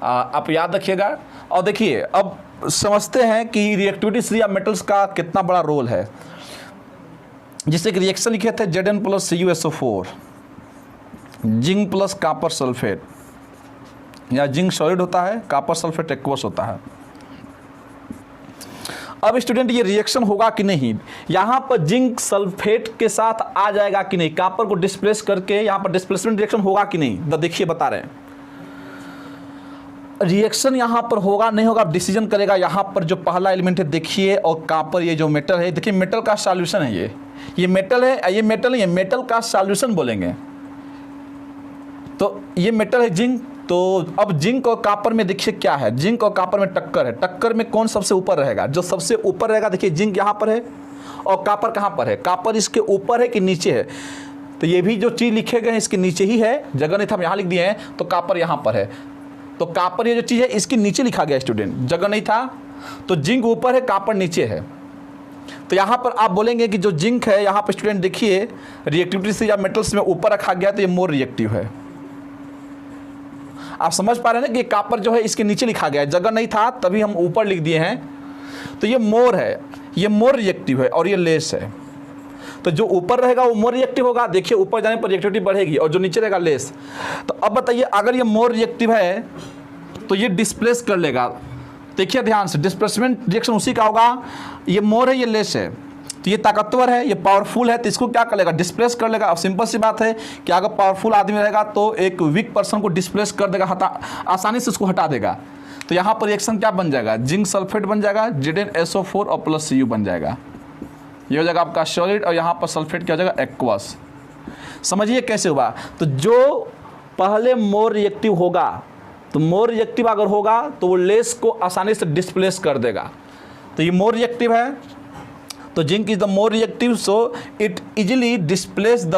आप याद रखिएगा। और देखिए अब समझते हैं कि रिएक्टिविटी थ्री ऑफ मेटल्स का कितना बड़ा रोल है। जिससे कि रिएक्शन लिखे थे Zn plus CuSO4, zinc plus copper sulphate, या जिंक सॉलिड होता है, कॉपर सल्फेट एक्वस होता है। अब स्टूडेंट ये रिएक्शन होगा कि नहीं, यहाँ पर जिंक सल्फेट के साथ आ जाएगा कि नहीं, कॉपर को डिस्प्लेस करके यहाँ पर डिस्प्लेसमेंट रिएक्शन होगा कि नहीं। तो देखिए बता रहे हैं रिएक्शन यहाँ पर होगा नहीं होगा, डिसीजन करेगा यहाँ पर जो पहला एलिमेंट है देखिए, और कॉपर ये जो मेटल है, देखिए मेटल का सॉल्यूशन है, ये मेटल है, ये मेटल है, ये मेटल का सॉल्यूशन बोलेंगे। तो ये मेटल है जिंक। तो अब जिंक और कॉपर में देखिए क्या है, जिंक और कॉपर में टक्कर है। टक्कर में कौन सबसे ऊपर रहेगा, जो सबसे ऊपर रहेगा, देखिए जिंक यहाँ पर है और कॉपर कहाँ पर है, कॉपर इसके ऊपर है कि नीचे है। तो ये भी जो चीज़ लिखे गए हैं इसके नीचे ही है, जगह नहीं था हम यहाँ लिख दिए हैं, तो कॉपर यहाँ पर है। तो कॉपर ये जो चीज़ है इसके नीचे लिखा गया स्टूडेंट, जगह नहीं था। तो जिंक ऊपर है, कॉपर नीचे है। तो यहाँ पर आप बोलेंगे कि जो जिंक है यहाँ पर स्टूडेंट देखिए रिएक्टिविटी से या मेटल्स में ऊपर रखा गया, तो ये मोर रिएक्टिव है। आप समझ पा रहे हैं ना कि कॉपर जो है इसके नीचे लिखा गया है, जगह नहीं था तभी हम ऊपर लिख दिए हैं। तो ये मोर है, ये मोर रिएक्टिव है और ये लेस है। तो जो ऊपर रहेगा वो मोर रिएक्टिव होगा, देखिए ऊपर जाने पर रिएक्टिविटी बढ़ेगी, और जो नीचे रहेगा लेस। तो अब बताइए अगर ये मोर रिएक्टिव है तो ये डिस्प्लेस कर लेगा। देखिए ध्यान से, डिस्प्लेसमेंट रिएक्शन उसी का होगा। ये मोर है, ये लेस है, तो ये ताकतवर है, ये पावरफुल है, तो इसको क्या कर लेगा, डिस्प्लेस कर लेगा। अब सिंपल सी बात है कि अगर पावरफुल आदमी रहेगा तो एक वीक पर्सन को डिस्प्लेस कर देगा, आसानी से उसको हटा देगा। तो यहाँ पर रिएक्शन क्या बन जाएगा, जिंक सल्फेट बन जाएगा, ZnSO4 और प्लस Cu बन जाएगा। ये हो जाएगा आपका सॉलिड, और यहाँ पर सल्फेट क्या हो जाएगा, एक्वस। समझिए कैसे हुआ। तो जो पहले मोर रिएक्टिव होगा, तो मोर रिएक्टिव अगर होगा तो वो लेस को आसानी से डिस्प्लेस कर देगा। तो ये मोर रिएक्टिव है, तो zinc is the more reactive, so it easily displace the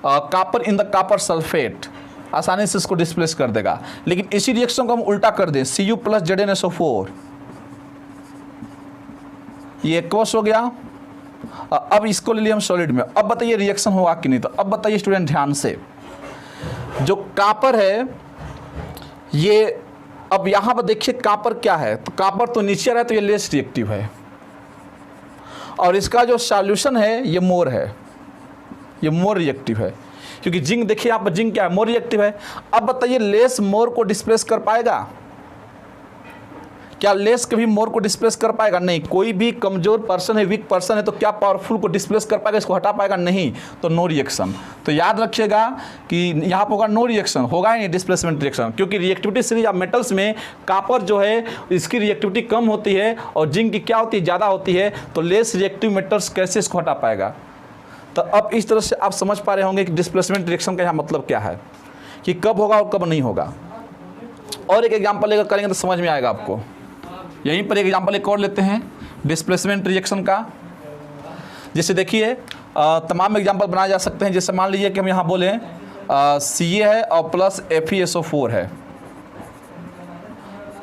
copper in the copper sulphate, आसानी से इसको डिस्प्लेस कर देगा। लेकिन इसी रिएक्शन को हम उल्टा कर दें, Cu प्लस ZnSO4, ये एक्वस हो गया, अब इसको ले लिया हम सॉलिड में। अब बताइए रिएक्शन होगा कि नहीं। तो अब बताइए स्टूडेंट ध्यान से, जो कापर है ये, अब यहां पर देखिए कापर क्या है, तो कापर तो नीचे रहा तो ये लेस रिएक्टिव है, और इसका जो सॉल्यूशन है ये मोर है, ये मोर रिएक्टिव है, क्योंकि जिंक देखिए यहाँ पर जिंक क्या है, मोर रिएक्टिव है। अब बताइए लेस मोर को डिस्प्लेस कर पाएगा क्या? लेस कभी मोर को डिस्प्लेस कर पाएगा? नहीं। कोई भी कमजोर पर्सन है, वीक पर्सन है, तो क्या पावरफुल को डिस्प्लेस कर पाएगा, इसको हटा पाएगा? नहीं। तो नो रिएक्शन। तो याद रखिएगा कि यहाँ पर होगा नो रिएक्शन, होगा ही नहीं डिस्प्लेसमेंट रिएक्शन, क्योंकि रिएक्टिविटी सीरीज ऑफ मेटल्स में कापर जो है इसकी रिएक्टिविटी कम होती है और जिंक की क्या होती है, ज़्यादा होती है। तो लेस रिएक्टिव मेटल्स कैसे इसको हटा पाएगा? तो अब इस तरह से आप समझ पा रहे होंगे कि डिस्प्लेसमेंट रिएक्शन का यहाँ मतलब क्या है, कि कब होगा और कब नहीं होगा। और एक एग्जांपल लेकर करेंगे तो समझ में आएगा आपको। यहीं पर एक एग्जांपल एक और लेते हैं डिस्प्लेसमेंट रिएक्शन का। जैसे देखिए तमाम एग्जांपल बनाए जा सकते हैं। जैसे मान लीजिए कि हम यहाँ बोलें Ca है और प्लस FeSO4 है,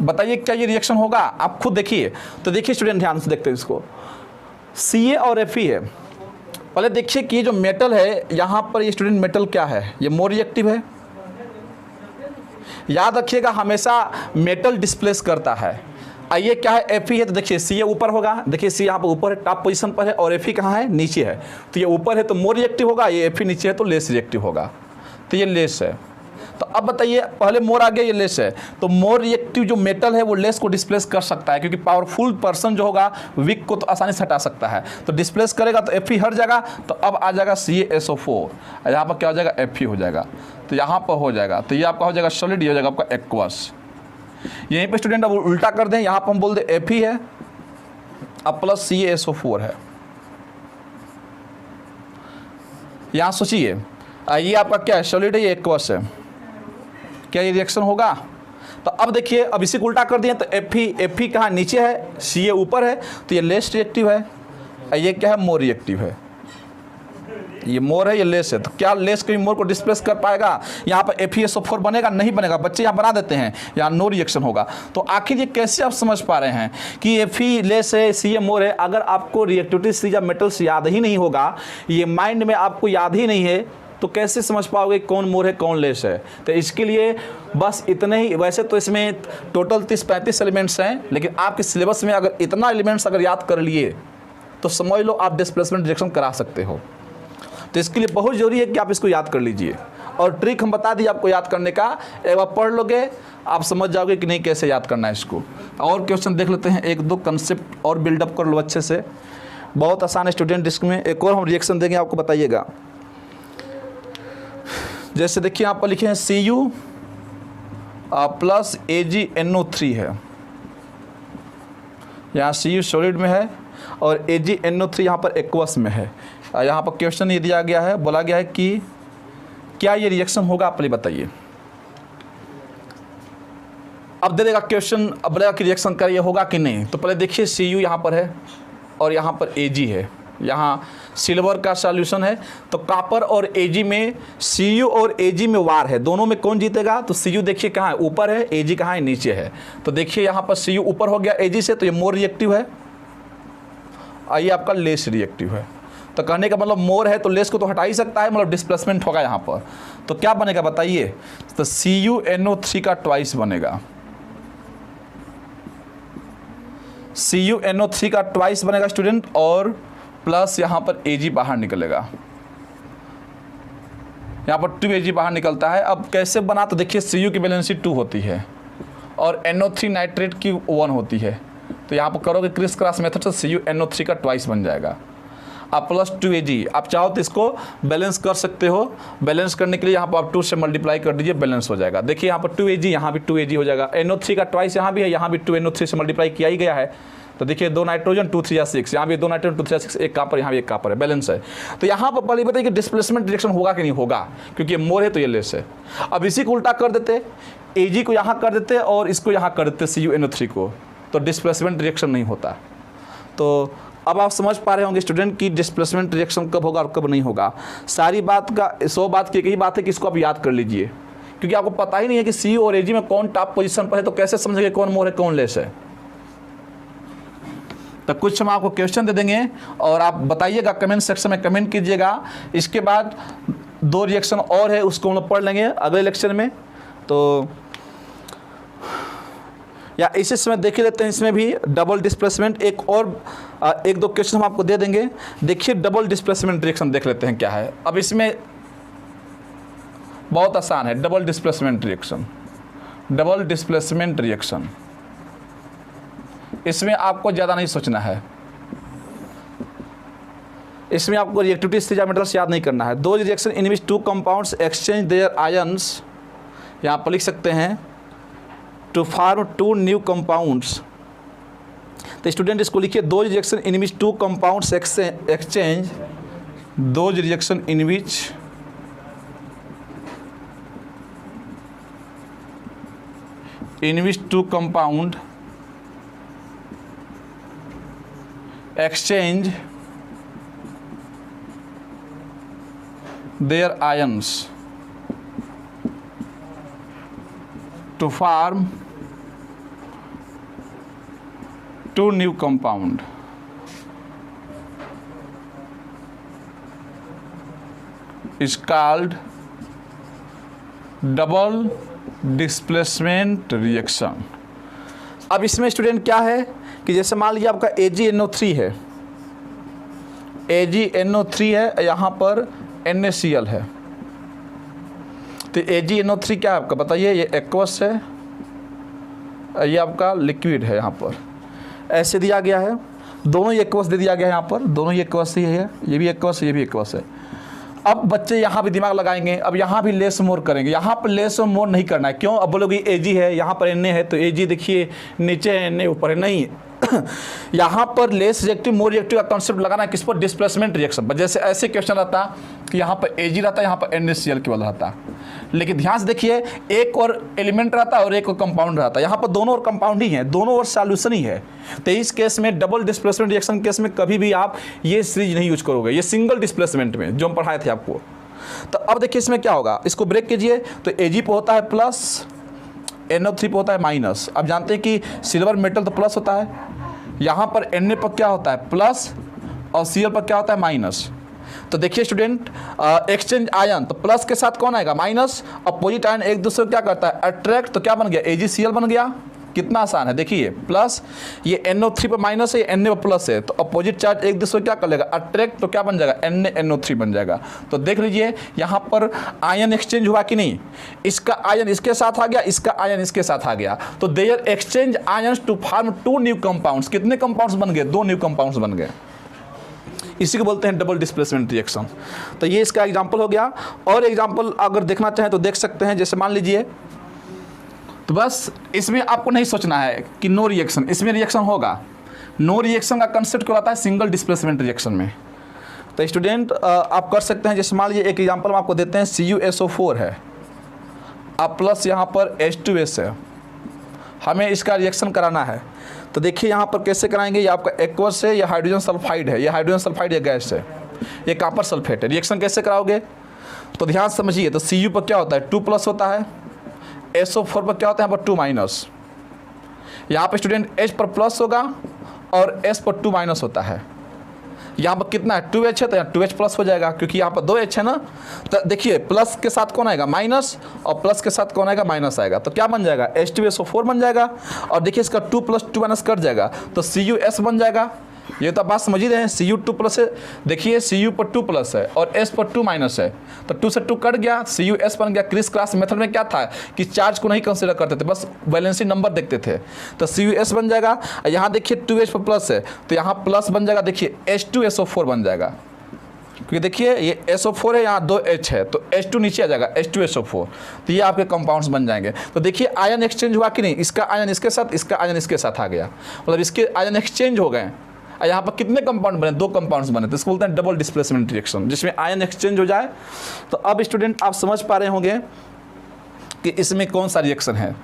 बताइए क्या ये रिएक्शन होगा? आप खुद देखिए। तो देखिए स्टूडेंट ध्यान से देखते हैं इसको, Ca और Fe है। पहले देखिए कि ये जो मेटल है यहाँ पर, ये स्टूडेंट मेटल क्या है, ये मोर रिएक्टिव है। याद रखिएगा हमेशा मेटल डिस्प्लेस करता है। आइए क्या है, Fe है, तो देखिए Ca ऊपर होगा, देखिए C यहाँ पर ऊपर है, टॉप पोजीशन पर है, और Fe कहाँ है, नीचे है। तो ये ऊपर है तो मोर रिएक्टिव होगा, ये Fe नीचे है तो लेस रिएक्टिव होगा। तो ये लेस है। तो अब बताइए, पहले मोर आ गया, ये लेस है। तो मोर रिएक्टिव जो मेटल है वो लेस को डिस्प्लेस कर सकता है, क्योंकि पावरफुल पर्सन जो होगा वीक को तो आसानी से हटा सकता है। तो डिस्प्लेस करेगा तो Fe हट जाएगा, तो अब आ जाएगा CaSO4, यहाँ पर क्या हो जाएगा, Fe हो जाएगा। तो यहाँ पर हो जाएगा, तो ये आपका हो जाएगा सॉलिड, ये हो जाएगा आपका एक्वस। यहीं पे स्टूडेंट अब उल्टा कर दें, यहाँ पर हम बोल दें Fe है अब प्लस CaSO4 है। यहाँ सोचिए, ये आपका क्या है, सॉलिड है, ये एक्वस है, क्या ये रिएक्शन होगा? तो अब देखिए, अब इसी को उल्टा कर दिए तो Fe कहाँ नीचे है, Ca ऊपर है, तो ये लेस रिएक्टिव है, ये क्या है, मोर रिएक्टिव है। ये मोर है, ये लेस है। तो क्या लेस कभी मोर को डिस्प्लेस कर पाएगा? यहाँ पर FeSO4 बनेगा? नहीं बनेगा। बच्चे यहाँ बना देते हैं, यहाँ नो रिएक्शन होगा। तो आखिर ये कैसे आप समझ पा रहे हैं कि Fe लेस है, Ca मोर है? अगर आपको रिएक्टिविटी सीरीज ऑफ मेटल्स याद ही नहीं होगा, ये माइंड में आपको याद ही नहीं है, तो कैसे समझ पाओगे कौन मोर है कौन लेस है? तो इसके लिए बस इतने ही। वैसे तो इसमें टोटल 30-35 एलिमेंट्स हैं, लेकिन आपके सिलेबस में अगर इतना एलिमेंट्स अगर याद कर लिए तो समझ लो आप डिस्प्लेसमेंट रिएक्शन करा सकते हो। तो इसके लिए बहुत ज़रूरी है कि आप इसको याद कर लीजिए, और ट्रिक हम बता दिए आपको याद करने का। एक बार पढ़ लोगे आप समझ जाओगे कि नहीं कैसे याद करना है इसको। और क्वेश्चन देख लेते हैं, एक दो कंसेप्ट और बिल्डअप कर लो अच्छे से, बहुत आसान है स्टूडेंट। इसमें एक और हम रिएक्शन देंगे आपको, बताइएगा। जैसे देखिए यहाँ पर लिखे हैं Cu प्लस AgNO3 है, यहाँ Cu सॉलिड में है और AgNO3 यहाँ पर एक्वस में है। यहाँ पर क्वेश्चन ये दिया गया है, बोला गया है कि क्या ये रिएक्शन होगा, आप पहले बताइए। अब दे देगा क्वेश्चन, अब बोलेगा कि रिएक्शन कर ये होगा कि नहीं। तो पहले देखिए Cu यहाँ पर है और यहाँ पर Ag है, यहाँ सिल्वर का सॉल्यूशन है। तो कॉपर और Ag में, Cu और Ag में वार है, दोनों में कौन जीतेगा? तो Cu देखिए कहाँ है, ऊपर है, Ag कहाँ है, नीचे है। तो देखिए यहाँ पर Cu ऊपर हो गया Ag से, तो ये मोर रिएक्टिव है, ये आपका लेस रिएक्टिव है। तो कहने का मतलब मोर है तो लेस को तो हटा ही सकता है, मतलब डिस्प्लेसमेंट होगा यहाँ पर। तो क्या बनेगा बताइए? तो CuNO3 का ट्वाइस बनेगा, CuNO3 का ट्वाइस बनेगा स्टूडेंट, और प्लस यहाँ पर Ag बाहर निकलेगा, यहाँ पर 2Ag बाहर निकलता है। अब कैसे बना? तो देखिए Cu की वैलेंसी 2 होती है और NO3 नाइट्रेट की 1 होती है। तो यहाँ पर करोगे क्रिस क्रॉस मेथड से CuNO3 का ट्वाइस बन जाएगा। अब प्लस 2Ag, आप चाहो तो इसको बैलेंस कर सकते हो। बैलेंस करने के लिए यहाँ पर आप 2 से मल्टीप्लाई कर दीजिए, बैलेंस हो जाएगा। देखिए यहाँ पर 2Ag, यहाँ भी 2Ag हो जाएगा। NO3 का ट्वाइस यहाँ भी है, यहाँ भी 2NO3 से मल्टीप्लाई किया ही गया है। तो देखिए 2 नाइट्रोजन 2 3 6, यहाँ भी 2 नाइट्रोजन 2 3 6, एक कॉपर, यहाँ भी एक कॉपर है, बैलेंस है। तो यहाँ पर पहले बताइए कि डिस्प्लेसमेंट रिएक्शन होगा कि नहीं होगा, क्योंकि ये मोर है तो ये लेस है। अब इसी को उल्टा कर देते, Ag को यहाँ कर देते और इसको यहाँ कर देते CuNO3 को, तो डिस्प्लेसमेंट रिएक्शन नहीं होता। तो अब आप समझ पा रहे होंगे स्टूडेंट कि डिस्प्लेसमेंट रिएक्शन कब होगा और कब नहीं होगा। सारी बात का 100 बात की एक ही बात है कि इसको आप याद कर लीजिए, क्योंकि आपको पता ही नहीं है कि Cu और Ag में कौन टॉप पोजीशन पर है, तो कैसे समझेंगे कौन मोर है कौन लेस है। तो कुछ हम आपको क्वेश्चन दे देंगे और आप बताइएगा, कमेंट सेक्शन में कमेंट कीजिएगा। इसके बाद 2 रिएक्शन और है, उसको हम लोग पढ़ लेंगे अगले लेक्चर में। तो या इसी समय देख लेते हैं, इसमें भी डबल डिस्प्लेसमेंट एक और 1-2 क्वेश्चन हम आपको दे देंगे। देखिए डबल डिस्प्लेसमेंट रिएक्शन देख लेते हैं क्या है। अब इसमें बहुत आसान है, double displacement reaction. Double displacement reaction, इसमें आपको ज़्यादा नहीं सोचना है, इसमें आपको रिएक्टिविटी स्थितिज याद नहीं करना है। 2 reaction in which 2 compounds exchange there ions, यहाँ पर लिख सकते हैं टू फॉर्म 2 न्यू कंपाउंड्स। तो स्टूडेंट इसको लिखिए, 2 reaction in which 2 compounds exchange, 2 reaction in which 2 compound exchange their ions to form 2 new compound is called double displacement reaction। अब इसमें स्टूडेंट क्या है कि जैसे मान लीजिए आपका AgNO3 है, AgNO3 है, यहाँ पर NaCl है। तो AgNO3 क्या है आपका बताइए, ये एक्वस है, ये आपका लिक्विड है। यहाँ पर ऐसे दिया गया है, दोनों ही एक्वस दे दिया गया है, यहाँ पर दोनों ही एक्वस ही है, ये भी एक्वस है, ये भी एक्वस है। अब बच्चे यहाँ भी दिमाग लगाएंगे, अब यहाँ भी लेस मोर करेंगे। यहाँ पर लेस और मोर नहीं करना है, क्यों? अब बोलोगे Ag है, यहाँ पर Na है, तो Ag देखिए नीचे है, Na ऊपर है, नहीं यहाँ पर लेस रिएक्टिव मोर रिएक्टिव का कॉन्सेप्ट लगाना है किस पर? डिस्प्लेसमेंट रिएक्शन पर। जैसे ऐसे क्वेश्चन रहता कि यहाँ पर Ag रहता है, यहाँ पर NaCl केवल रहता। लेकिन ध्यान से देखिए, एक और एलिमेंट रहता है और एक और कंपाउंड रहता है। यहाँ पर दोनों और कंपाउंड ही हैं, दोनों और सॉल्यूशन ही है। तो इस केस में डबल डिस्प्लेसमेंट रिएक्शन केस में कभी भी आप ये सीरीज नहीं यूज करोगे, ये सिंगल डिस्प्लेसमेंट में जो हम पढ़ाए थे आपको। तो अब देखिए इसमें क्या होगा, इसको ब्रेक कीजिए। तो Ag पे होता है प्लस, NO3 पे होता है माइनस। अब जानते हैं कि सिल्वर मेटल तो प्लस होता है, यहाँ पर Na पर क्या होता है प्लस और Cl पर क्या होता है माइनस। तो देखिए स्टूडेंट, एक्सचेंज आयन, तो प्लस के साथ कौन आएगा? माइनस। अपोजिट आयन एक दूसरे को क्या करता है? अट्रैक्ट। तो क्या बन गया? AgCl बन गया। कितना आसान है, देखिए प्लस, ये NO3 पर माइनस है, ये Na पर प्लस है, तो अपोजिट चार्ज एक दूसरे को क्या कर लेगा? अट्रैक्ट। तो क्या बन जाएगा? NaNO3 बन जाएगा। तो देख लीजिए यहाँ पर आयन एक्सचेंज हुआ कि नहीं? इसका आयन इसके साथ आ गया, इसका आयन इसके साथ आ गया। तो there exchange ions to form 2 new compounds. कितने कंपाउंड्स बन गए? 2 न्यू कंपाउंड्स बन गए। इसी को बोलते हैं डबल डिस्प्लेसमेंट रिएक्शन। तो ये इसका एग्जाम्पल हो गया। और एग्जाम्पल अगर देखना चाहें तो देख सकते हैं। जैसे मान लीजिए, तो बस इसमें आपको नहीं सोचना है कि नो रिएक्शन, इसमें रिएक्शन होगा। नो रिएक्शन का कंसेप्ट क्या होता है? सिंगल डिस्प्लेसमेंट रिएक्शन में। तो स्टूडेंट आप कर सकते हैं। जैसे मान लीजिए एक एग्जांपल हम आपको देते हैं, CuSO4 है, अब प्लस यहाँ पर H2S है, हमें इसका रिएक्शन कराना है। तो देखिए यहाँ पर कैसे कराएंगे, ये आपका एक्वस है, ये हाइड्रोजन सल्फाइड है, ये हाइड्रोजन सल्फाइड ये गैस है, ये कॉपर सल्फेट है। रिएक्शन कैसे कराओगे? तो ध्यान समझिए। तो Cu पर क्या होता है? 2 प्लस होता है, SO4 पर क्या होता है? यहाँ पर 2 माइनस। यहाँ पर स्टूडेंट H पर प्लस होगा और S पर 2 माइनस होता है। यहाँ पर कितना है? 2H है, तो यहाँ 2H प्लस हो जाएगा, क्योंकि यहाँ पर 2H है ना। तो देखिए प्लस के साथ कौन आएगा? माइनस, और प्लस के साथ कौन आएगा? माइनस आएगा। तो क्या बन जाएगा? H2SO4 बन जाएगा। और देखिए इसका 2 प्लस 2 माइनस कट जाएगा, तो CuS बन जाएगा। ये तो आप बात समझ ही रहे हैं। Cu2 प्लस है, देखिए Cu पर 2 प्लस है और S पर 2 माइनस है, तो 2 से 2 कट गया, CuS बन गया। क्रिस क्रॉस मेथड में क्या था कि चार्ज को नहीं कंसीडर करते थे, बस वैलेंसी नंबर देखते थे। तो CuS बन जाएगा। यहाँ देखिए 2H पर प्लस है, तो यहाँ प्लस बन जाएगा, देखिए H2SO4 बन जाएगा, क्योंकि देखिए ये SO4 है, यहाँ 2H है, तो H2 नीचे आ जाएगा, H2SO4। तो ये आपके कंपाउंड्स बन जाएंगे। तो देखिए आयन एक्सचेंज हुआ कि नहीं? इसका आयन इसके साथ, इसका आयन इसके साथ आ गया, मतलब इसके आयन एक्सचेंज हो गए। यहाँ पर कितने कंपाउंड बने? 2 कंपाउंड्स बने। तो इसको बोलते हैं डबल डिस्प्लेसमेंट रिएक्शन, जिसमें आयन एक्सचेंज हो जाए। तो अब स्टूडेंट आप समझ पा रहे होंगे कि इसमें कौन सा रिएक्शन है।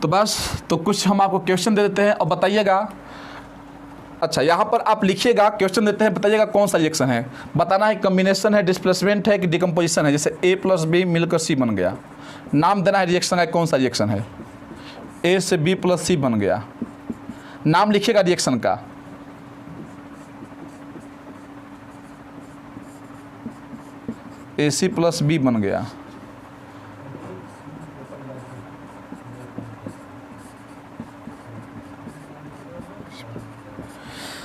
तो बस, तो कुछ हम आपको क्वेश्चन दे देते हैं और बताइएगा। अच्छा, यहाँ पर आप लिखिएगा, क्वेश्चन देते हैं, बताइएगा कौन सा रिएक्शन है। बताना है कम्बिनेशन है, डिस्प्लेसमेंट है कि डिकम्पोजिशन है। जैसे A + B मिलकर C बन गया। नाम देना है रिएक्शन का, कौन सा रिएक्शन है। A से B + C बन गया। नाम लिखिएगा रिएक्शन का। AC प्लस B बन गया।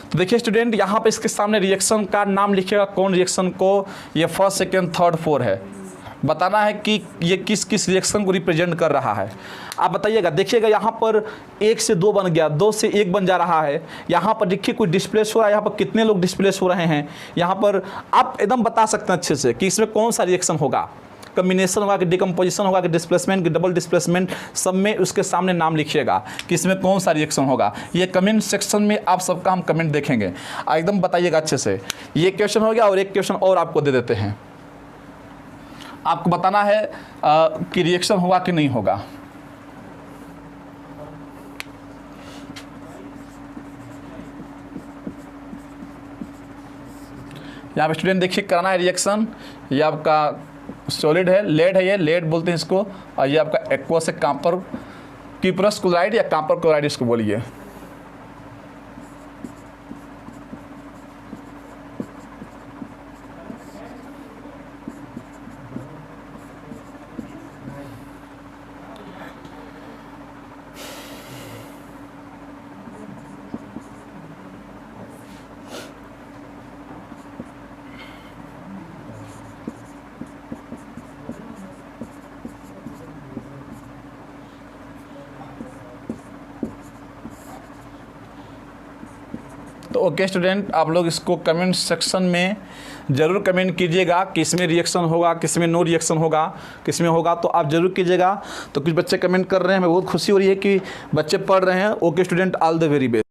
तो देखिए स्टूडेंट, यहाँ पे इसके सामने रिएक्शन का नाम लिखिएगा, कौन रिएक्शन को, ये फर्स्ट, सेकेंड, थर्ड, फोर है। बताना है कि ये किस किस रिएक्शन को रिप्रेजेंट कर रहा है। आप बताइएगा। देखिएगा यहाँ पर 1 से 2 बन गया, 2 से 1 बन जा रहा है। यहाँ पर देखिए कोई डिस्प्लेस हो रहा है, यहाँ पर कितने लोग डिस्प्लेस हो रहे हैं। यहाँ पर आप एकदम बता सकते हैं अच्छे से कि इसमें कौन सा रिएक्शन होगा, कम्बिनेशन होगा कि डिकम्पोजिशन होगा कि डिस्प्लेसमेंट कि डबल डिस्प्लेसमेंट, सब में उसके सामने नाम लिखिएगा कि इसमें कौन सा रिएक्शन होगा। ये कमेंट सेक्शन में आप सबका हम कमेंट देखेंगे, एकदम बताइएगा अच्छे से। ये क्वेश्चन हो गया और एक क्वेश्चन और आपको दे देते हैं। आपको बताना है कि रिएक्शन होगा कि नहीं होगा। यहाँ पे स्टूडेंट देखिए कराना है रिएक्शन। ये आपका सॉलिड है, लेड है, ये लेड बोलते हैं इसको, और ये आपका एक्वस है, कॉपर क्यूप्रस क्लोराइड या कॉपर क्लोराइड इसको बोलिए। तो ओके स्टूडेंट, आप लोग इसको कमेंट सेक्शन में ज़रूर कमेंट कीजिएगा कि इसमें रिएक्शन होगा, किसमें नो रिएक्शन होगा, किसमें होगा, तो आप ज़रूर कीजिएगा। तो कुछ बच्चे कमेंट कर रहे हैं, हमें बहुत खुशी हो रही है कि बच्चे पढ़ रहे हैं। Okay student, all the very best.